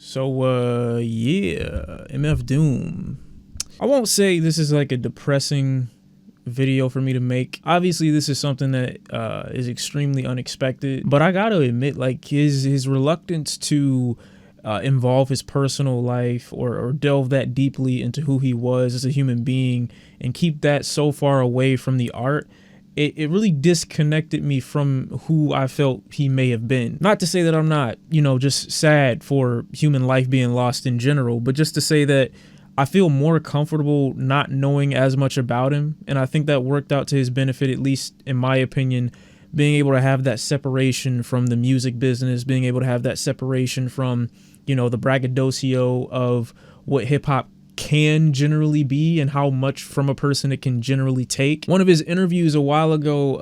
Yeah, MF Doom. I won't say this is like a depressing video for me to make. Obviously, this is something that is extremely unexpected, but I gotta admit, like his reluctance to involve his personal life or delve that deeply into who he was as a human being and keep that so far away from the art, it really disconnected me from who I felt he may have been. Not to say that I'm not, just sad for human life being lost in general, but just to say that I feel more comfortable not knowing as much about him. And I think that worked out to his benefit, at least in my opinion, being able to have that separation from the music business, being able to have that separation from, the braggadocio of what hip hop can generally be and how much from a person it can generally take. One of his interviews a while ago,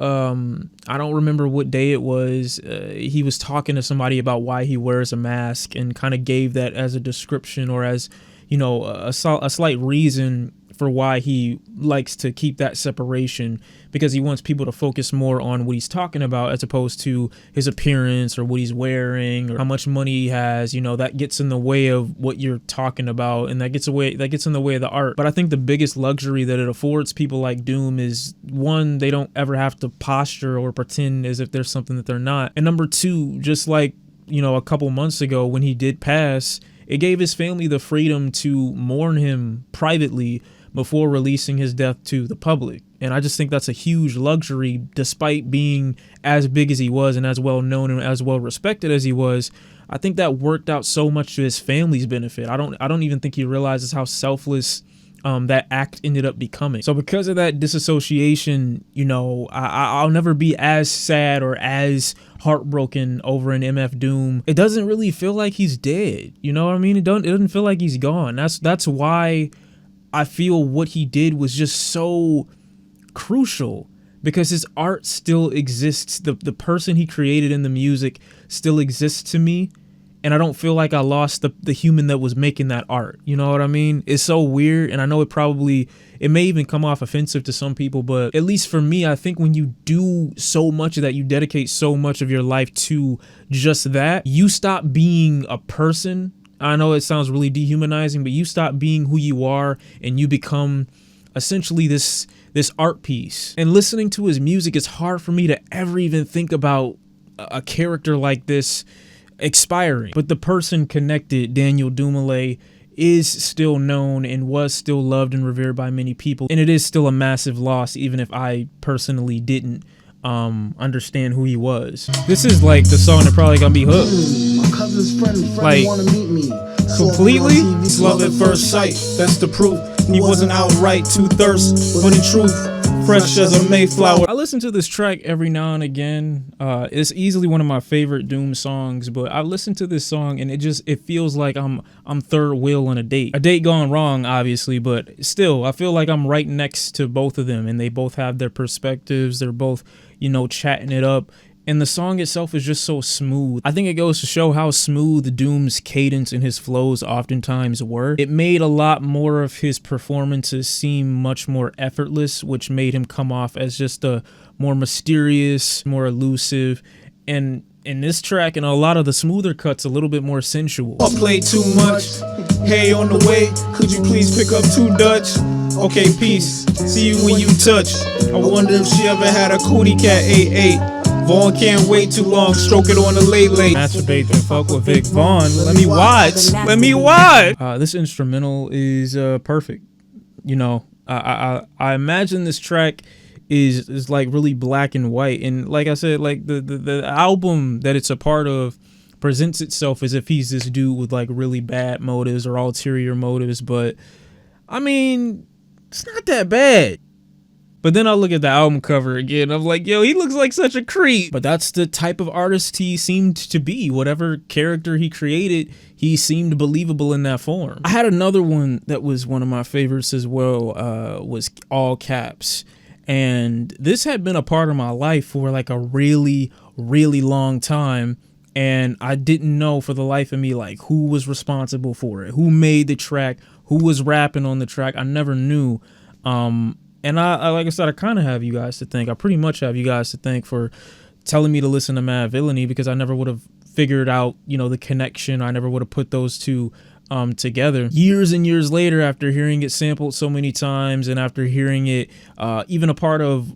I don't remember what day it was, he was talking to somebody about why he wears a mask and kind of gave that as a description or as a slight reason for why he likes to keep that separation, because he wants people to focus more on what he's talking about as opposed to his appearance or what he's wearing or how much money he has. That gets in the way of what you're talking about, and that gets in the way of the art. But I think the biggest luxury that it affords people like Doom is, one, they don't ever have to posture or pretend as if there's something that they're not. And number two, just like, a couple months ago when he did pass, it gave his family the freedom to mourn him privately before releasing his death to the public. And I just think that's a huge luxury, despite being as big as he was and as well known and as well respected as he was. I think that worked out so much to his family's benefit. I don't even think he realizes how selfless that act ended up becoming. So because of that disassociation, I'll never be as sad or as heartbroken over an MF Doom. It doesn't really feel like he's dead. You know what I mean? It doesn't feel like he's gone. That's why I feel what he did was just so crucial, because his art still exists. The person he created in the music still exists to me. And I don't feel like I lost the human that was making that art. You know what I mean? It's so weird. And I know it may even come off offensive to some people, but at least for me, I think when you do so much of that, you dedicate so much of your life to just that, you stop being a person. I know it sounds really dehumanizing, but you stop being who you are and you become essentially this art piece. And listening to his music, it's hard for me to ever even think about a character like this expiring. But the person connected, Daniel Dumile, is still known and was still loved and revered by many people. And it is still a massive loss, even if I personally didn't understand who he was. This is like the song that probably gonna be hooked. My cousin's friend like, wanna meet me. Completely? It's love at first sight, that's the proof. He wasn't outright too thirst, but in truth, fresh as a Mayflower. I listen to this track every now and again. It's easily one of my favorite Doom songs, but I listen to this song and it feels like I'm third wheel on a date. A date gone wrong, obviously, but still, I feel like I'm right next to both of them and they both have their perspectives. They're both, chatting it up. And the song itself is just so smooth. I think it goes to show how smooth Doom's cadence and his flows oftentimes were. It made a lot more of his performances seem much more effortless, which made him come off as just a more mysterious, more elusive, and in this track and a lot of the smoother cuts, a little bit more sensual. I play too much. Hey, on the way, could you please pick up 2 Dutch? Okay, peace. See you when you touch. I wonder if she ever had a cootie cat 8-8. Vaughn can't wait too long, stroke it on the late. Masturbate and fuck with Vic Vaughn. Let me watch. This instrumental is perfect. I imagine this track is like really black and white, and like I said, like the album that it's a part of presents itself as if he's this dude with like really bad motives or ulterior motives, but I mean, it's not that bad. But then I look at the album cover again, I'm like, yo, he looks like such a creep. But that's the type of artist he seemed to be. Whatever character he created, he seemed believable in that form. I had another one that was one of my favorites as well, was All Caps. And this had been a part of my life for like a really, really long time. And I didn't know for the life of me, like, who was responsible for it, who made the track, who was rapping on the track. I never knew. And I like I said, I kind of have you guys to thank. I pretty much have you guys to thank for telling me to listen to Mad Villainy, because I never would have figured out, you know, the connection. I never would have put those two together. Years and years later, after hearing it sampled so many times, and after hearing it even a part of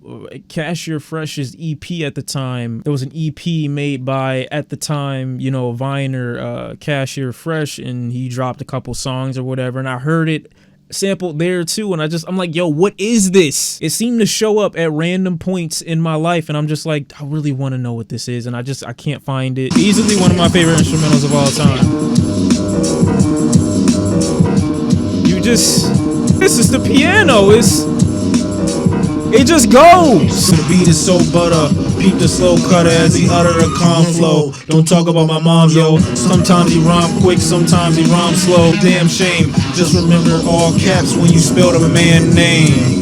Cashier Fresh's EP at the time, there was an EP made by, at the time, you know, Viner, Cashier Fresh, and he dropped a couple songs or whatever, and I heard it sampled there too, and I'm like, yo, what is this? It seemed to show up at random points in my life, and I'm just like, I really want to know what this is, and I can't find it. Easily one of my favorite instrumentals of all time. This is the piano. It just goes. The beat is so butter. Peep the slow cutter as he utter a calm flow. Don't talk about my mom, yo. Sometimes he rhyme quick, sometimes he rhyme slow. Damn shame. Just remember all caps when you spelled a man name.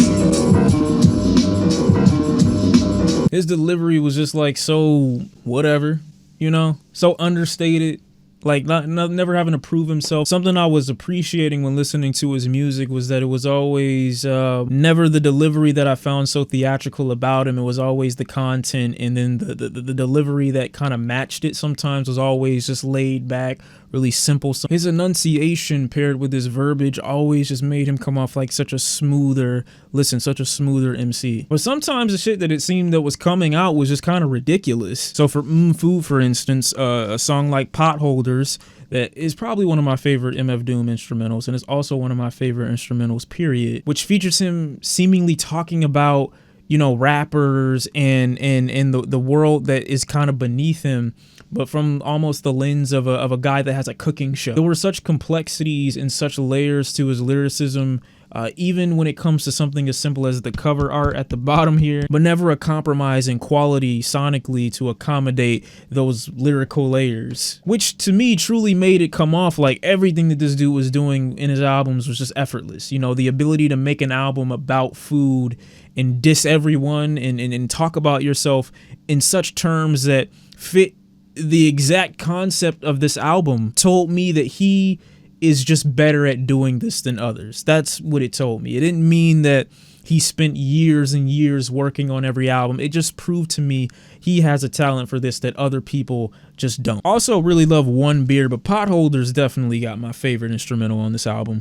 His delivery was just like so whatever, you know, so understated. Like never having to prove himself. Something I was appreciating when listening to his music was that it was always never the delivery that I found so theatrical about him. It was always the content, and then the delivery that kind of matched it sometimes was always just laid back, really simple. His enunciation paired with his verbiage always just made him come off like such a smoother MC. But sometimes the shit that it seemed that was coming out was just kind of ridiculous. So for Food, for instance, a song like Potholders, that is probably one of my favorite MF Doom instrumentals, and it's also one of my favorite instrumentals, period, which features him seemingly talking about, you know, rappers and the world that is kind of beneath him, but from almost the lens of a guy that has a cooking show. There were such complexities and such layers to his lyricism, even when it comes to something as simple as the cover art at the bottom here, but never a compromise in quality sonically to accommodate those lyrical layers, which to me truly made it come off like everything that this dude was doing in his albums was just effortless. You know, the ability to make an album about food and diss everyone and talk about yourself in such terms that fit the exact concept of this album told me that he is just better at doing this than others. That's what it told me. It didn't mean that he spent years and years working on every album. It just proved to me he has a talent for this that other people just don't. Also really love One Beer, but Potholders definitely got my favorite instrumental on this album.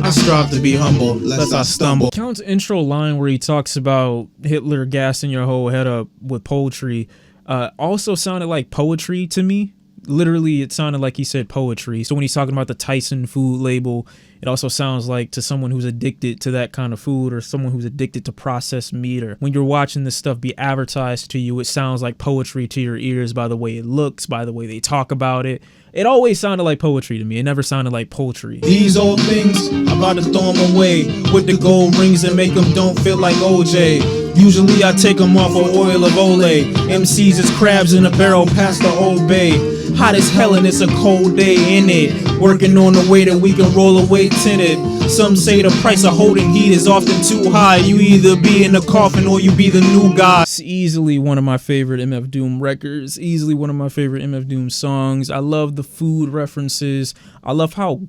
I strive to be humble, lest I stumble. Count's intro line where he talks about Hitler gassing your whole head up with poultry also sounded like poetry to me. Literally, it sounded like he said poetry. So when he's talking about the Tyson food label, it also sounds like to someone who's addicted to that kind of food, or someone who's addicted to processed meat, or when you're watching this stuff be advertised to you, it sounds like poetry to your ears by the way it looks, by the way they talk about it. It always sounded like poetry to me. It never sounded like poultry. These old things, I'm about to throw them away with the gold rings and make them don't feel like OJ. Usually I take them off with oil of Olay. MCs is crabs in a barrel past the Old Bay. Hot as hell and it's a cold day in it. Working on the way that we can roll away tinted. Some say the price of holding heat is often too high. You either be in the coffin or you be the new guy. It's easily one of my favorite MF Doom records. Easily one of my favorite MF Doom songs. I love the food references. I love how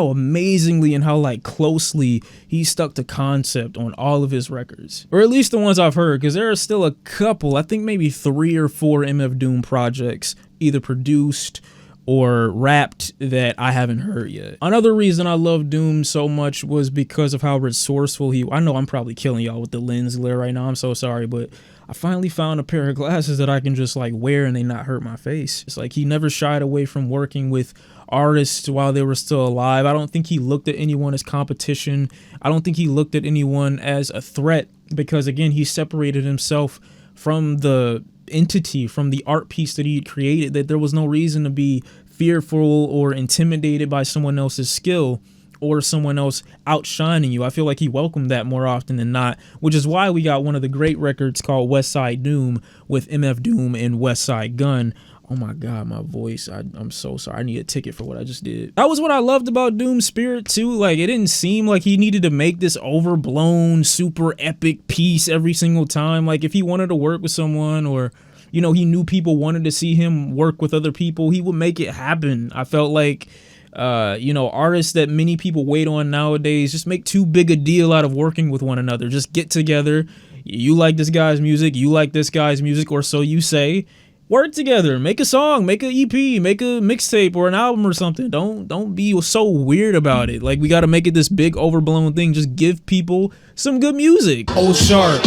amazingly and how like closely he stuck to concept on all of his records, or at least the ones I've heard, because there are still a couple, I think maybe 3 or 4 MF Doom projects either produced or rapped that I haven't heard yet. Another reason I love Doom so much was because of how resourceful I know I'm probably killing y'all with the lens glare right now, I'm so sorry, but I finally found a pair of glasses that I can just like wear and they not hurt my face. It's like he never shied away from working with artists while they were still alive. I don't think he looked at anyone as competition. I don't think he looked at anyone as a threat, because again, he separated himself from the entity, from the art piece that he had created, that there was no reason to be fearful or intimidated by someone else's skill or someone else outshining you. I feel like he welcomed that more often than not, which is why we got one of the great records called West Side Doom with MF Doom and West Side Gun. Oh my God, my voice. I'm so sorry. I need a ticket for what I just did. That was what I loved about Doom's spirit too. Like, it didn't seem like he needed to make this overblown, super epic piece every single time. Like, if he wanted to work with someone, or, you know, he knew people wanted to see him work with other people, he would make it happen. I felt like, you know, artists that many people wait on nowadays just make too big a deal out of working with one another. Just get together, You like this guy's music, you like this guy's music, or so you say. Work together, make a song, make an EP, make a mixtape or an album or something. Don't be so weird about it. Like, we got to make it this big overblown thing. Just give people some good music. Oh, sharp.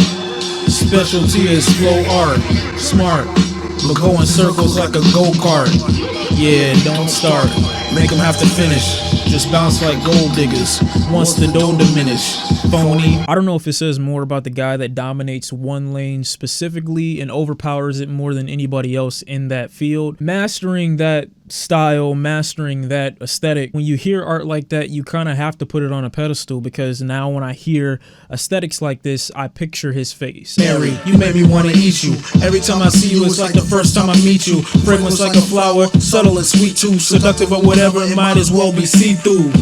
Specialty is flow art. Smart. But go in circles like a go-kart. Yeah, don't start. Make them have to finish. Just bounce like gold diggers. Once the dough diminish. Phony. I don't know if it says more about the guy that dominates one lane specifically and overpowers it more than anybody else in that field. Mastering that style, mastering that aesthetic. When you hear art like that, you kind of have to put it on a pedestal, because now when I hear aesthetics like this, I picture his face. Mary, you make me want to eat you. Every time I see you, it's like the first time I meet you. Fragrance like a flower, subtle and sweet too. Seductive or whatever, it might as well be see-through.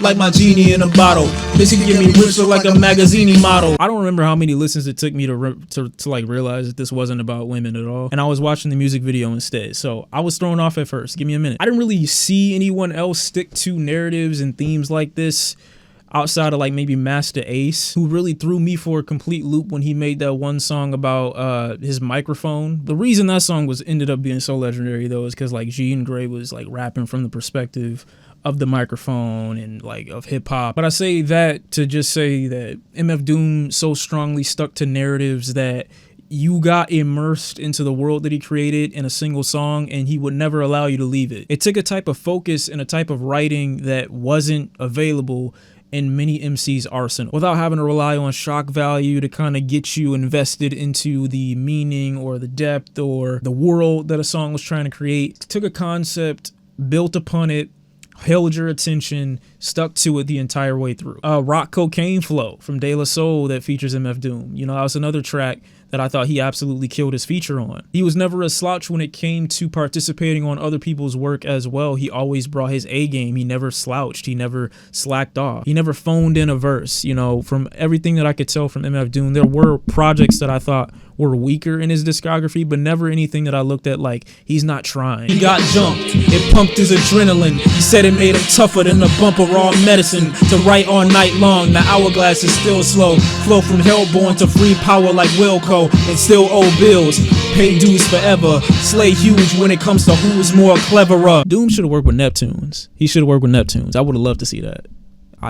Like my genie in a bottle. This can get me rich, look like a magazine model. I don't remember how many listens it took me to like realize that this wasn't about women at all. And I was watching the music video instead. So I was thrown off at first. Give me a minute. I didn't really see anyone else stick to narratives and themes like this outside of like maybe Master Ace, who really threw me for a complete loop when he made that one song about his microphone. The reason that song ended up being so legendary though is because like Jean Grey was like rapping from the perspective of the microphone and like of hip hop. But I say that to just say that MF Doom so strongly stuck to narratives that you got immersed into the world that he created in a single song, and he would never allow you to leave it. It took a type of focus and a type of writing that wasn't available in many MC's arsenal, without having to rely on shock value to kind of get you invested into the meaning or the depth or the world that a song was trying to create. It took a concept, built upon it, held your attention, stuck to it the entire way through. Rock Cocaine Flow from De La Soul that features MF Doom. You know, that was another track that I thought he absolutely killed his feature on. He was never a slouch when it came to participating on other people's work as well. He always brought his A game. He never slouched. He never slacked off. He never phoned in a verse. You know, from everything that I could tell from MF Doom, there were projects that I thought were weaker in his discography, but never anything that I looked at like he's not trying. He got jumped, it pumped his adrenaline. He said it made him tougher than a bump of raw medicine. To write all night long, the hourglass is still slow. Flow from Hellborn to free power like Wilco, and still owe bills. Pay dues forever, slay huge when it comes to who's more cleverer. Doom should have worked with Neptunes. He should have worked with Neptunes. I would have loved to see that.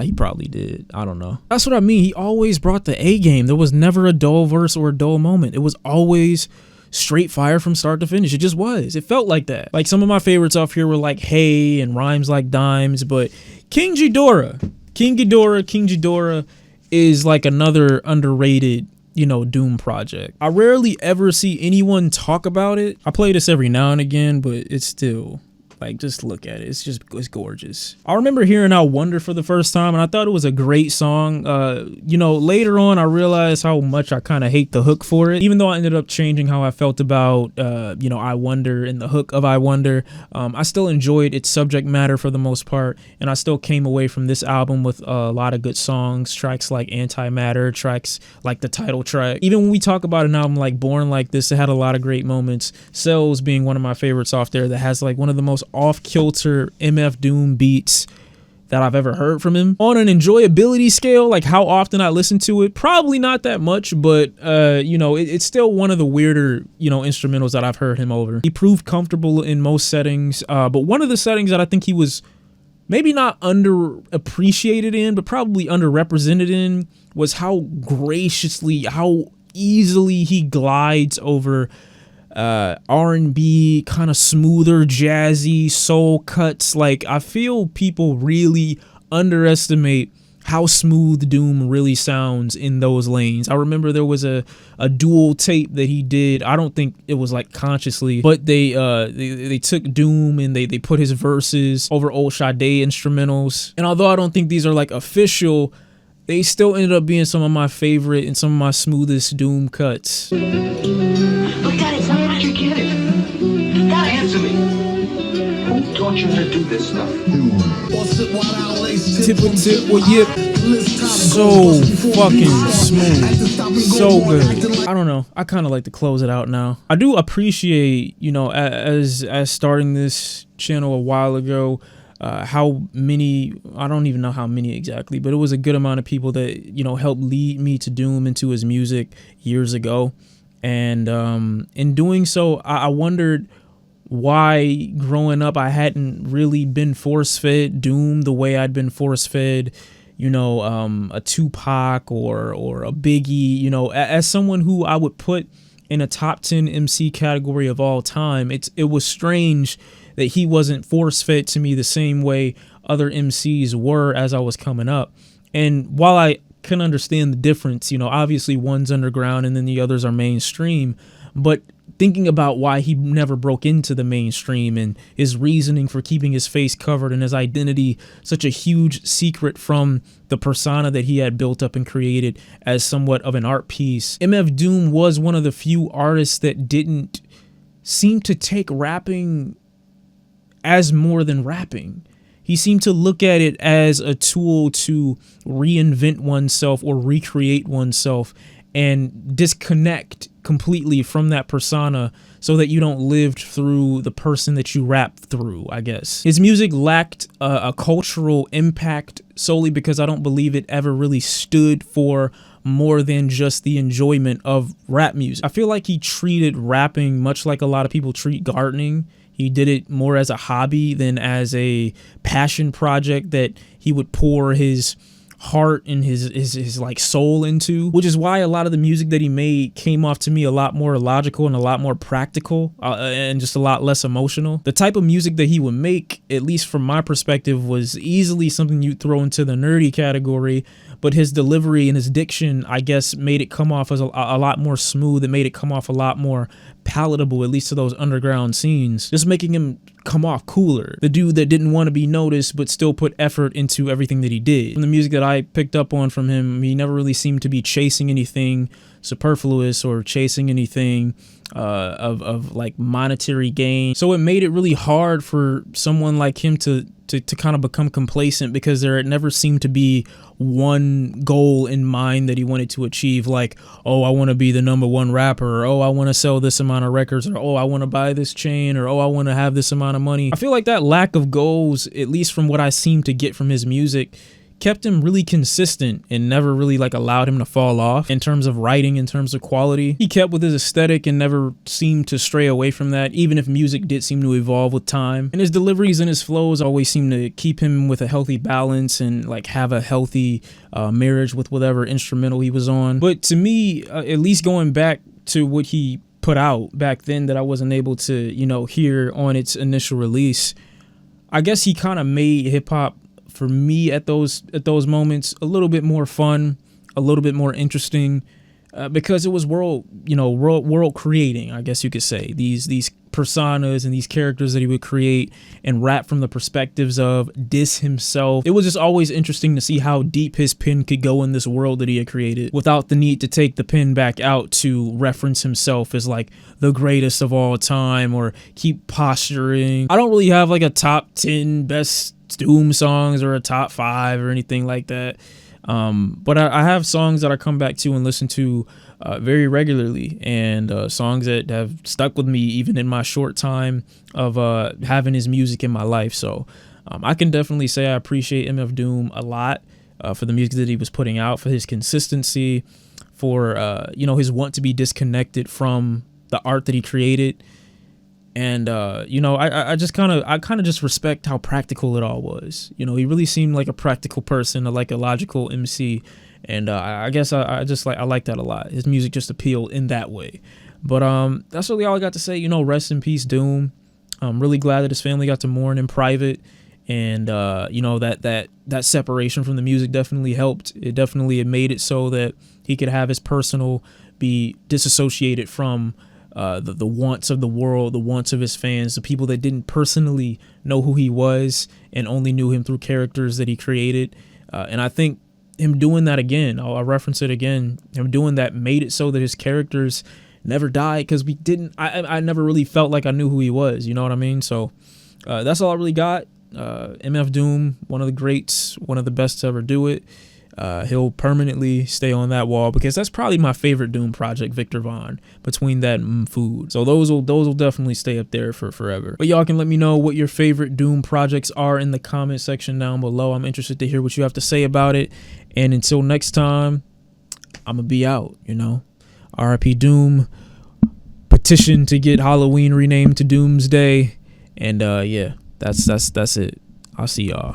He probably did. I don't know. That's what I mean. He always brought the A game. There was never a dull verse or a dull moment. It was always straight fire from start to finish. It just was. It felt like that. Like some of my favorites off here were like Hey and Rhymes Like Dimes, but King Ghidorah is like another underrated, you know, Doom project. I rarely ever see anyone talk about it. I play this every now and again, but it's still like, just look at it. It's gorgeous. I remember hearing I Wonder for the first time, and I thought it was a great song. You know, later on, I realized how much I kind of hate the hook for it, even though I ended up changing how I felt about, you know, I Wonder and the hook of I Wonder. I still enjoyed its subject matter for the most part, and I still came away from this album with a lot of good songs, tracks like Antimatter, tracks like the title track. Even when we talk about an album like Born Like This, it had a lot of great moments. Cells being one of my favorites off there that has like one of the most off-kilter MF Doom beats that I've ever heard from him. On an enjoyability scale, like how often I listen to it, probably not that much, but you know, it's still one of the weirder, you know, instrumentals that I've heard him over. He proved comfortable in most settings, but one of the settings that I think he was maybe not underappreciated in, but probably underrepresented in, was how graciously, how easily he glides over R&B, kind of smoother, jazzy soul cuts. Like, I feel people really underestimate how smooth Doom really sounds in those lanes. I remember there was a dual tape that he did. I don't think it was like consciously, but they took Doom and they put his verses over old Sade instrumentals. And although I don't think these are like official, they still ended up being some of my favorite and some of my smoothest Doom cuts. Look, Daddy, it's not what you get it. Dad, answer me. Who taught you to do this stuff? Tip with tip with yip. So fucking smooth, so good. I don't know, I kind of like to close it out now. I do appreciate, you know, as starting this channel a while ago, how many, I don't even know how many exactly, but it was a good amount of people that, you know, helped lead me to Doom into his music years ago. And in doing so, I wondered why growing up I hadn't really been force fed Doom the way I'd been force fed, you know, a Tupac or a Biggie. You know, as someone who I would put in a top 10 MC category of all time, it was strange that he wasn't force fed to me the same way other MCs were as I was coming up. And while I can understand the difference, you know, obviously one's underground and then the others are mainstream, but thinking about why he never broke into the mainstream and his reasoning for keeping his face covered and his identity such a huge secret from the persona that he had built up and created as somewhat of an art piece. MF Doom was one of the few artists that didn't seem to take rapping as more than rapping. He seemed to look at it as a tool to reinvent oneself or recreate oneself and disconnect completely from that persona so that you don't live through the person that you rap through, I guess. His music lacked a cultural impact solely because I don't believe it ever really stood for more than just the enjoyment of rap music. I feel like he treated rapping much like a lot of people treat gardening. He did it more as a hobby than as a passion project that he would pour his heart and his like soul into, which is why a lot of the music that he made came off to me a lot more logical and a lot more practical and just a lot less emotional. The type of music that he would make, at least from my perspective, was easily something you'd throw into the nerdy category, but his delivery and his diction, I guess, made it come off as a lot more smooth. It made it come off a lot more palatable, at least to those underground scenes, just making him come off cooler. The dude that didn't want to be noticed but still put effort into everything that he did. From the music that I picked up on from him, he never really seemed to be chasing anything superfluous or chasing anything of like monetary gain. So it made it really hard for someone like him to kind of become complacent, because there never seemed to be one goal in mind that he wanted to achieve, like, oh, I want to be the #1 rapper, or oh, I want to sell this amount of records, or oh, I want to buy this chain, or oh, I want to have this amount of money. I feel like that lack of goals, at least from what I seem to get from his music, kept him really consistent and never really like allowed him to fall off in terms of writing, in terms of quality. He kept with his aesthetic and never seemed to stray away from that, even if music did seem to evolve with time. And his deliveries and his flows always seemed to keep him with a healthy balance and like have a healthy marriage with whatever instrumental he was on. But to me, at least going back to what he put out back then that I wasn't able to, you know, hear on its initial release, I guess he kind of made hip hop for me at those moments a little bit more fun, a little bit more interesting, because it was world creating, I guess you could say. These personas and these characters that he would create and rap from the perspectives of Diss himself. It was just always interesting to see how deep his pen could go in this world that he had created without the need to take the pen back out to reference himself as like the greatest of all time or keep posturing. I don't really have like a top 10 best Doom songs or a top 5 or anything like that, but I have songs that I come back to and listen to very regularly, and songs that have stuck with me even in my short time of having his music in my life. So I can definitely say I appreciate MF Doom a lot for the music that he was putting out, for his consistency, for his want to be disconnected from the art that he created. And, I kind of just respect how practical it all was. You know, he really seemed like a practical person, like a logical MC. And I guess I like that a lot. His music just appealed in that way. But that's really all I got to say. You know, rest in peace, Doom. I'm really glad that his family got to mourn in private. And, that separation from the music definitely helped. It made it so that he could have his personal be disassociated from the wants of the world, the wants of his fans, the people that didn't personally know who he was and only knew him through characters that he created. And I think him doing that again, I'll reference it again, him doing that made it so that his characters never died, because I never really felt like I knew who he was, you know what I mean? So that's all I really got. MF Doom, one of the greats, one of the best to ever do it. He'll permanently stay on that wall because that's probably my favorite Doom project, Victor Vaughn, between that and Food. So those will definitely stay up there for forever. But y'all can let me know what your favorite Doom projects are in the comment section down below. I'm interested to hear what you have to say about it. And until next time, I'm gonna be out, you know. RIP Doom. Petition to get Halloween renamed to Doomsday. And yeah, that's it. I'll see y'all.